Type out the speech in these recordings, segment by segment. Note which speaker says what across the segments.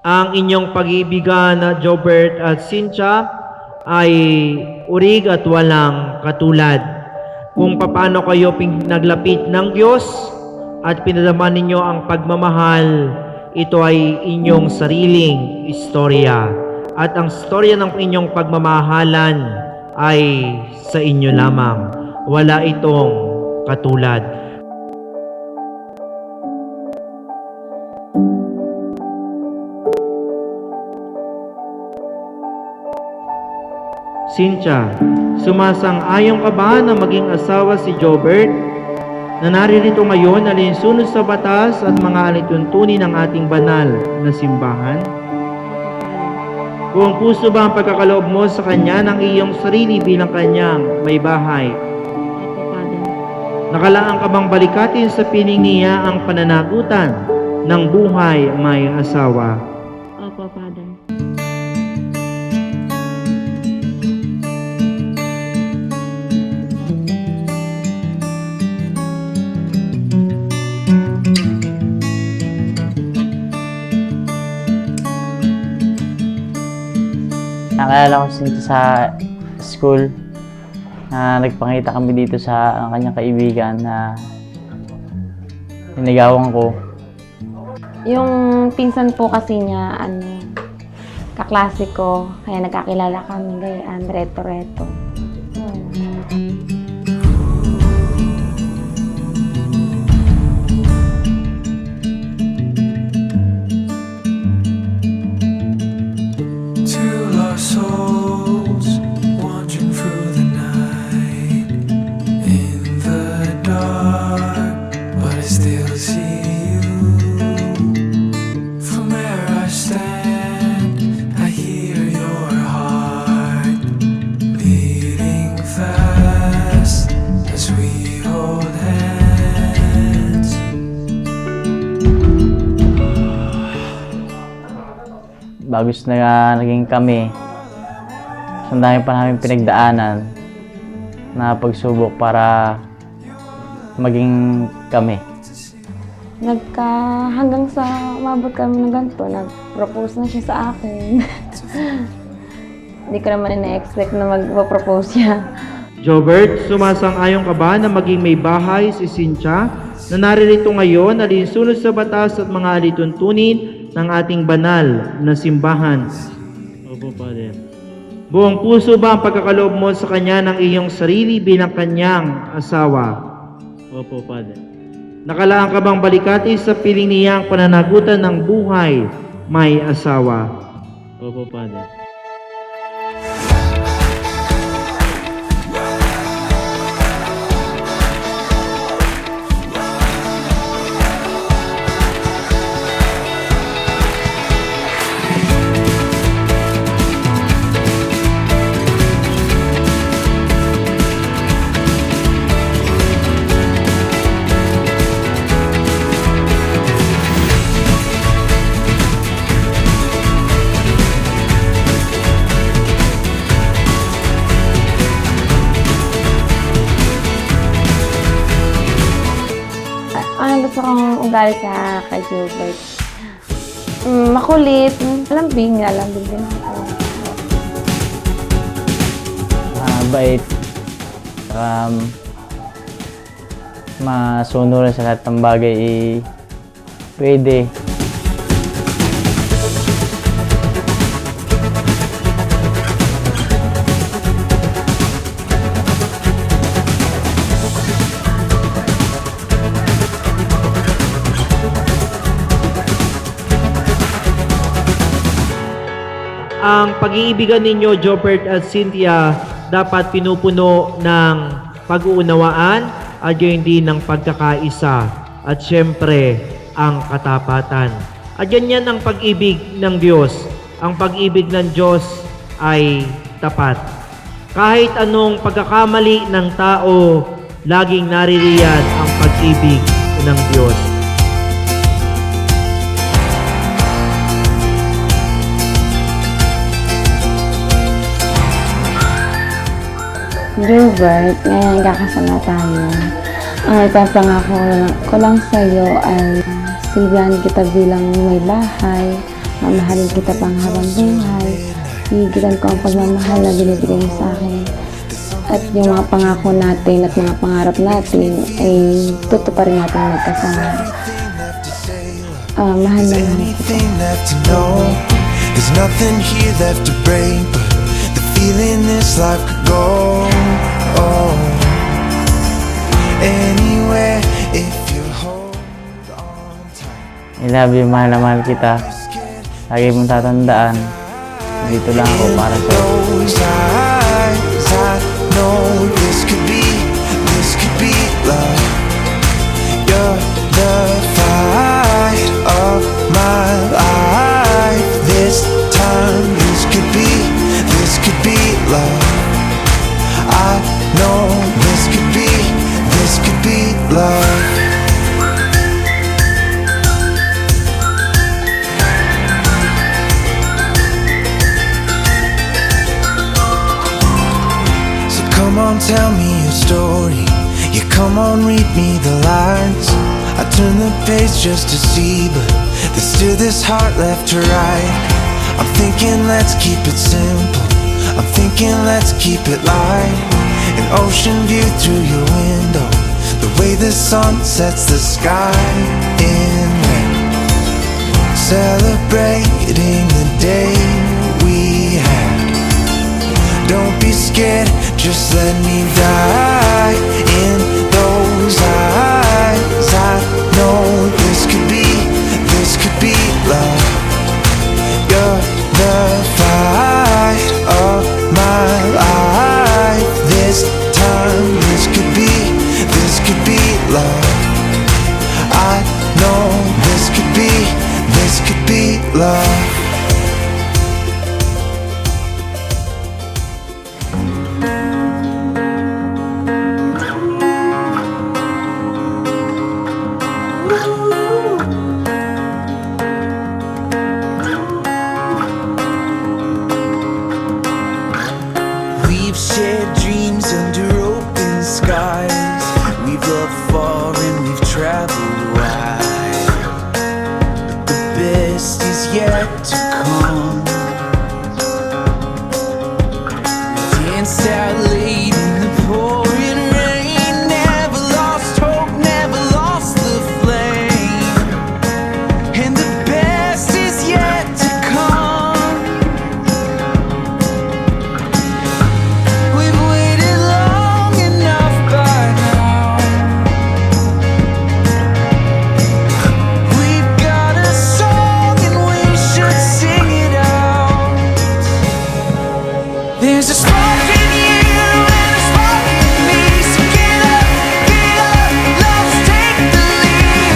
Speaker 1: Ang inyong pag-iibigan na Jobert at Cynthia ay urig at walang katulad. Kung paano kayo pinaglapit ng Diyos at pinadama ninyo ang pagmamahal, ito ay inyong sariling istorya. At ang istorya ng inyong pagmamahalan ay sa inyo lamang. Wala itong katulad. Cynthia, sumasang-ayon ka ba na maging asawa si Jobert na naririto ngayon alinsunod sa batas at mga alituntunin ng ating banal na simbahan? Buong puso ba ang pagkakaloob mo sa kanya ng iyong sarili bilang kanyang may bahay?
Speaker 2: Opo, Father.
Speaker 1: Nakalaan ka bang balikatin sa piling niya ang pananagutan ng buhay may asawa?
Speaker 2: Opo, Father.
Speaker 3: Nakilala ko dito sa school na nagpangita kami dito sa kanyang kaibigan na ninigawan ko.
Speaker 2: Yung pinsan po kasi niya, kaklase ko, kaya nagkakilala kami, gayaan, reto-reto.
Speaker 4: Two lost souls wandering through the night in the dark, but I still see you. From where I stand, I hear your heart beating fast as we hold hands.
Speaker 3: Bagos na naging kami, ang dami pa namin pinagdaanan na pagsubok para maging kami.
Speaker 2: Hanggang sa umabot kami ng ganito, nag-propose na siya sa akin. Hindi ko naman ina-expect na mag-propose siya.
Speaker 1: Jobert, sumasang-ayon ka ba na maging may bahay si Cynthia na naririto ngayon alinsunod sa batas at mga alituntunin ng ating banal na simbahan? Opo, Father. Buong puso ba ang pagkakaloob mo sa kanya ng iyong sarili bilang kanyang asawa? Opo, Father. Nakalaan ka bang balikatin sa piling niya ang pananagutan ng buhay may asawa? Opo, Father.
Speaker 2: Ang gusto kong ugali sa kay Gilbert? Makulit, lambing din ako.
Speaker 3: Mabait, masunuran sa lahat ng bagay, pwede.
Speaker 1: Ang pag-iibigan ninyo, Jobert at Cynthia, dapat pinupuno ng pag-uunawaan at gayon din ng pagkakaisa at syempre ang katapatan. At yan ang pag-ibig ng Diyos. Ang pag-ibig ng Diyos ay tapat. Kahit anong pagkakamali ng tao, laging naririyan ang pag-ibig ng Diyos.
Speaker 2: Gilbert, ngayon kakasama tayo. Ang ipapangako ko lang sa'yo ay silbihan kita bilang may bahay, mamahalin kita pang habang buhay, higitan ko ang pagmamahal na binibigay mo sa akin. At yung mga pangako natin at mga pangarap natin ay tutuparin natin magkasama. Mahal na mahal kita.
Speaker 4: Anything left to know? There's nothing here left to break, but the feeling this life could go. Oh, anywhere if you hold on tight.
Speaker 3: I love you, mahal na mahal kita. Lagi mong tatandaan, dito lang ako para sa
Speaker 4: Those eyes, I know this could be love. You're the fight of my life. This time, this could be love. I know this could be love. So come on, tell me your story. You come on, read me the lines. I turn the page just to see, but there's still this heart left to write. I'm thinking let's keep it simple. I'm thinking let's keep it light. An ocean view through your window, the way the sun sets the sky in red. Celebrating the day we had. Don't be scared, just let me die in those eyes. I know this could be love. You're the fight of my life. This time, this could be love. I know this could be love. We've shared dreams under open skies. We've loved far and we've traveled wide. But the best is yet to come. We danced out late in the pouring rain. Never lost hope, never lost the flame. And the best is yet to come. We've waited long enough by now. We've got a song and we should sing it out. There's a spark in you and a spark in me. So get up, let's take the lead.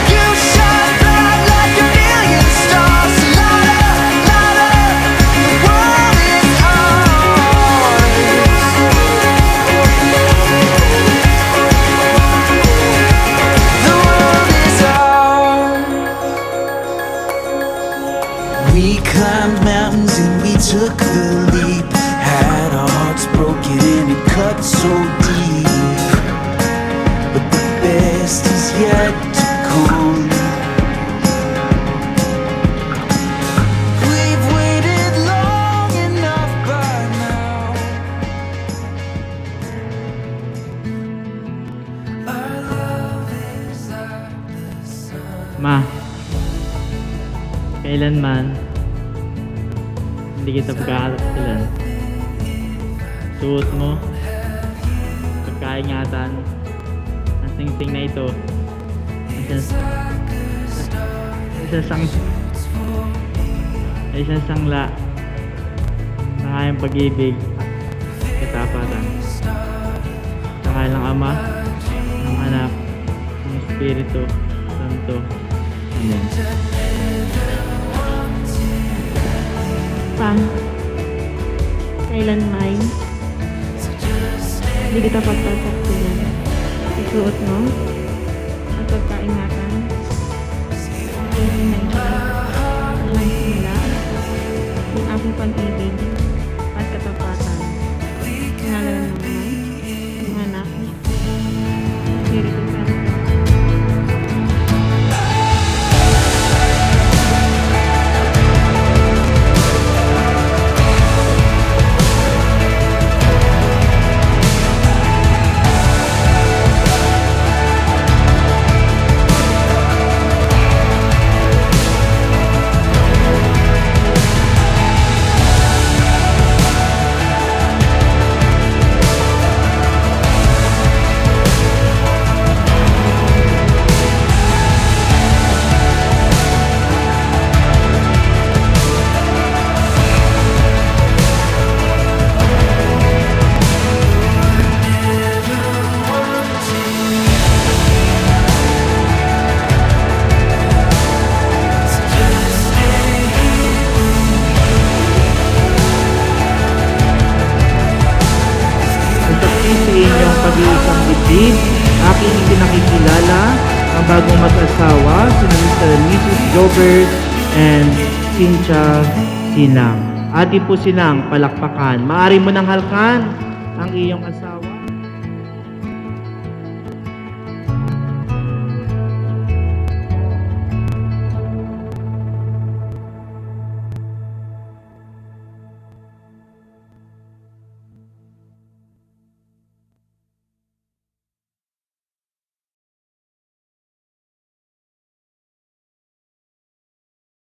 Speaker 4: You shine bright like a million stars. Light up, the world is ours. The world is ours. We climbed mountains and we took the leap. Had our hearts broken and it cut so deep. But the best is yet to come. We've waited long enough by now. Our love is like the sun.
Speaker 1: Ma, kailanman hindi kita pagkakalapilan. Suot mo, pagkaingatan, ang sing-sing na ito, isang sangla ng aking pag-ibig, katapatan. Sa ngalan ng Ama, ng Anak, ng Espiritu Santo. Amen.
Speaker 5: Pa, kailanman hindi kita pagpapagpulan. Isuot mo at pagkaingatan. Ang na ito, walang simula, ang aking pag-ibig at katapatan.
Speaker 1: Mr. and Mrs. Gilbert and Cynthia Silang. Atin po silang palakpakan. Maaari mo nang halkan ang iyong asawa.